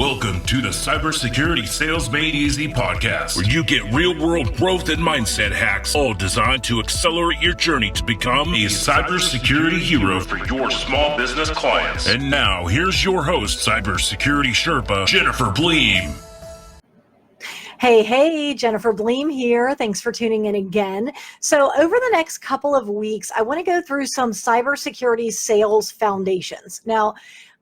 Welcome to the Cybersecurity Sales Made Easy podcast, where you get real-world growth and mindset hacks, all designed to accelerate your journey to become a cybersecurity hero for your small business clients. And now, here's your host, Cybersecurity Sherpa, Jennifer Bleam. Hey, Jennifer Bleam here. Thanks for tuning in again. So over the next couple of weeks, I want to go through some cybersecurity sales foundations. Now,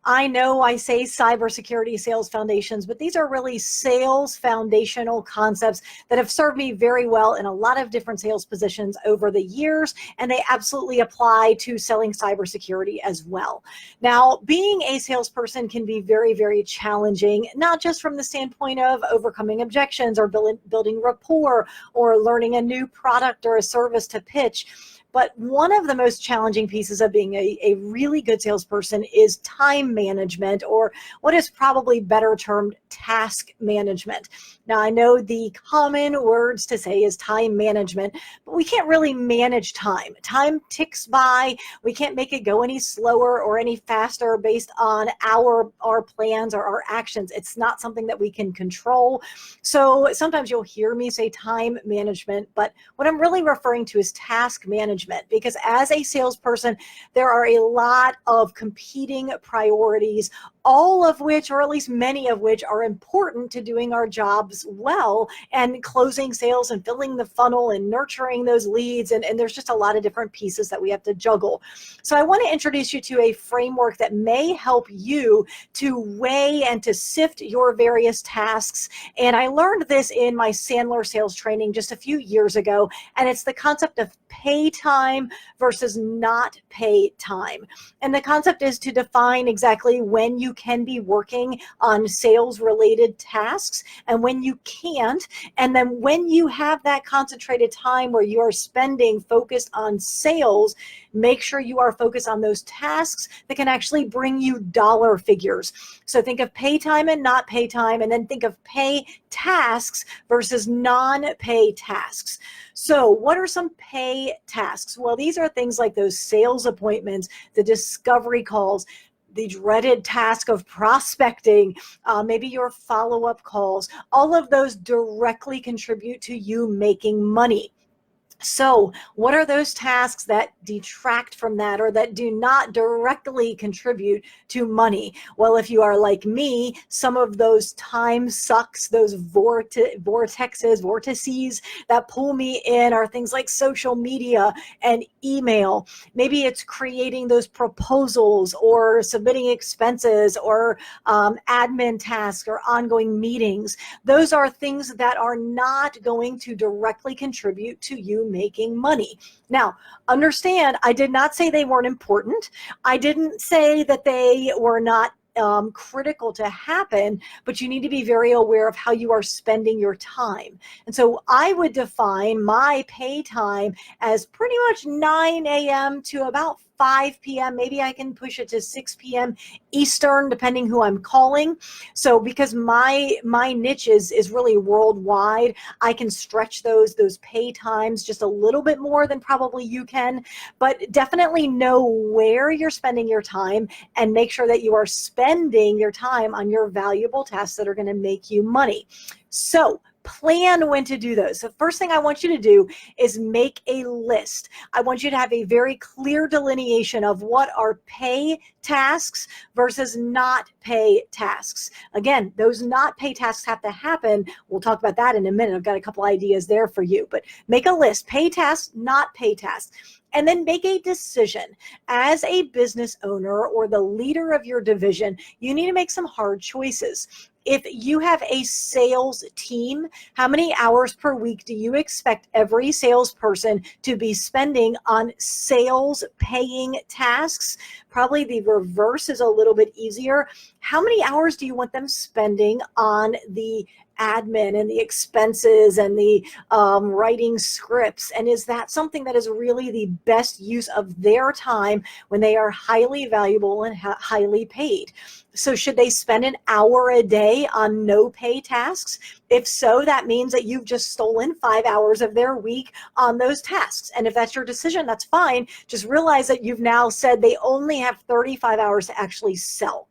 I know I say cybersecurity sales foundations, but these are really sales foundational concepts that have served me very well in a lot of different sales positions over the years, and they absolutely apply to selling cybersecurity as well. Now, being a salesperson can be very, very challenging, not just from the standpoint of overcoming objections or building rapport or learning a new product or a service to pitch. But one of the most challenging pieces of being a really good salesperson is time management, or what is probably better termed task management. Now, I know the common words to say is time management, but we can't really manage time. Time ticks by. We can't make it go any slower or any faster based on our plans or our actions. It's not something that we can control. So sometimes you'll hear me say time management, but what I'm really referring to is task management. Because as a salesperson, there are a lot of competing priorities, all of which, or at least many of which, are important to doing our jobs well and closing sales and filling the funnel and nurturing those leads. And there's just a lot of different pieces that we have to juggle. So I want to introduce you to a framework that may help you to weigh and to sift your various tasks. And I learned this in my Sandler sales training just a few years ago. And it's the concept of pay time versus not pay time. And the concept is to define exactly when you can be working on sales related tasks and when you can't. And then when you have that concentrated time where you are spending focused on sales, make sure you are focused on those tasks that can actually bring you dollar figures. So think of pay time and not pay time, and then think of pay tasks versus non-pay tasks. So what are some pay tasks? Well, these are things like those sales appointments, the discovery calls, the dreaded task of prospecting, maybe your follow-up calls. All of those directly contribute to you making money. So what are those tasks that detract from that or that do not directly contribute to money? Well, if you are like me, some of those time sucks, those vortices that pull me in are things like social media and email. Maybe it's creating those proposals or submitting expenses or admin tasks or ongoing meetings. Those are things that are not going to directly contribute to you making money. Now, understand, I did not say they weren't important. I didn't say that they were not critical to happen, but you need to be very aware of how you are spending your time. And so I would define my pay time as pretty much 9 a.m. to about 5 p.m. Maybe I can push it to 6 p.m. Eastern, depending who I'm calling. So because my niche is really worldwide, I can stretch those pay times just a little bit more than probably you can. But definitely know where you're spending your time and make sure that you are spending your time on your valuable tasks that are going to make you money. So plan when to do those. The first thing I want you to do is make a list. I want you to have a very clear delineation of what are pay tasks versus not pay tasks. Again, those not pay tasks have to happen. We'll talk about that in a minute. I've got a couple ideas there for you, but make a list, pay tasks, not pay tasks. And then make a decision. As a business owner or the leader of your division, you need to make some hard choices. If you have a sales team, how many hours per week do you expect every salesperson to be spending on sales paying tasks? Probably the reverse is a little bit easier. How many hours do you want them spending on the admin and the expenses and the writing scripts? And is that something that is really the best use of their time when they are highly valuable and highly paid? So should they spend an hour a day on no pay tasks? If so, that means that you've just stolen 5 hours of their week on those tasks. And if that's your decision, that's fine. Just realize that you've now said they only have 35 hours to actually sell.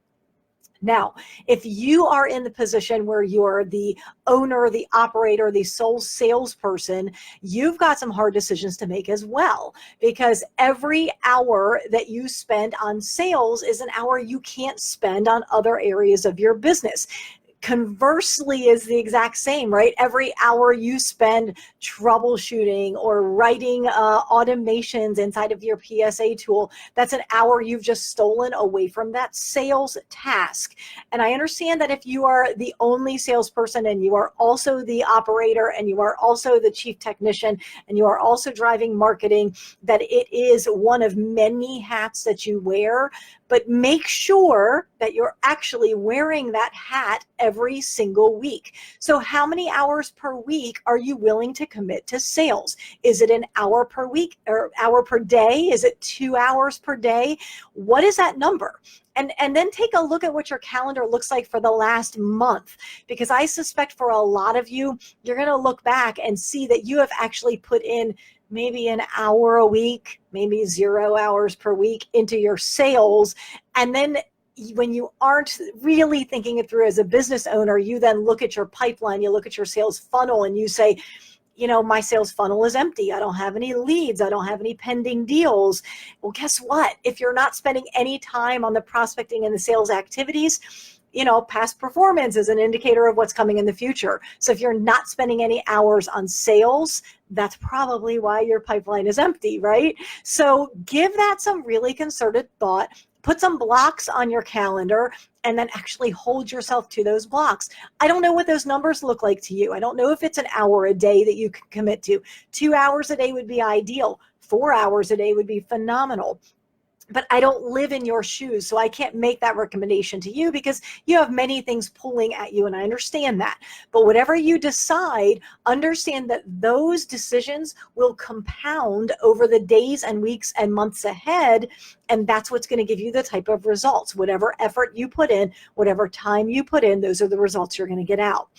Now, if you are in the position where you're the owner, the operator, the sole salesperson, you've got some hard decisions to make as well, because every hour that you spend on sales is an hour you can't spend on other areas of your business. Conversely is the exact same, right? Every hour you spend troubleshooting or writing automations inside of your PSA tool, that's an hour you've just stolen away from that sales task. And I understand that if you are the only salesperson and you are also the operator and you are also the chief technician and you are also driving marketing, that it is one of many hats that you wear. But make sure that you're actually wearing that hat every single week. So how many hours per week are you willing to commit to sales? Is it an hour per week or hour per day? Is it 2 hours per day? What is that number? And then take a look at what your calendar looks like for the last month, because I suspect for a lot of you, you're going to look back and see that you have actually put in maybe an hour a week, maybe 0 hours per week into your sales. And then when you aren't really thinking it through as a business owner, you then look at your pipeline, you look at your sales funnel and you say, you know, my sales funnel is empty. I don't have any leads. I don't have any pending deals. Well, guess what? If you're not spending any time on the prospecting and the sales activities, you know, past performance is an indicator of what's coming in the future. So if you're not spending any hours on sales, that's probably why your pipeline is empty, right? So give that some really concerted thought. Put some blocks on your calendar and then actually hold yourself to those blocks. I don't know what those numbers look like to you. I don't know if it's an hour a day that you can commit to. 2 hours a day would be ideal. 4 hours a day would be phenomenal. But I don't live in your shoes, so I can't make that recommendation to you because you have many things pulling at you, and I understand that. But whatever you decide, understand that those decisions will compound over the days and weeks and months ahead, and that's what's going to give you the type of results. Whatever effort you put in, whatever time you put in, those are the results you're going to get out.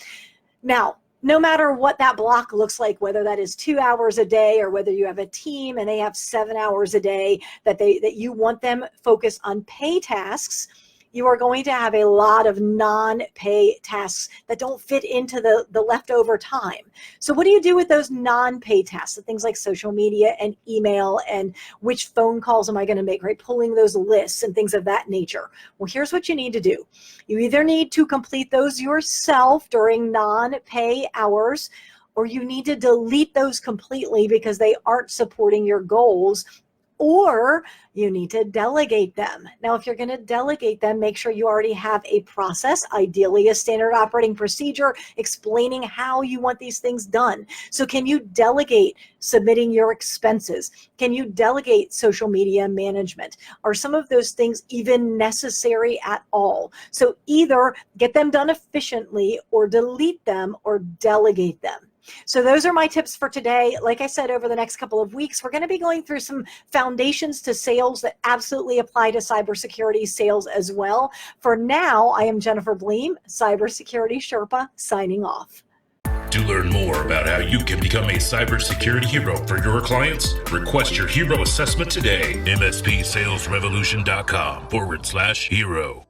Now, no matter what that block looks like, whether that is 2 hours a day or whether you have a team and they have 7 hours a day that you want them focused on pay tasks, you are going to have a lot of non-pay tasks that don't fit into the leftover time. So what do you do with those non-pay tasks? So things like social media and email and which phone calls am I going to make, right? Pulling those lists and things of that nature. Well, here's what you need to do. You either need to complete those yourself during non-pay hours, or you need to delete those completely because they aren't supporting your goals, or you need to delegate them. Now, if you're going to delegate them, make sure you already have a process, ideally a standard operating procedure explaining how you want these things done. So can you delegate submitting your expenses? Can you delegate social media management? Are some of those things even necessary at all? So either get them done efficiently or delete them or delegate them. So those are my tips for today. Like I said, over the next couple of weeks, we're going to be going through some foundations to sales that absolutely apply to cybersecurity sales as well. For now, I am Jennifer Bleam, Cybersecurity Sherpa, signing off. To learn more about how you can become a cybersecurity hero for your clients, request your hero assessment today. MSPsalesrevolution.com/hero.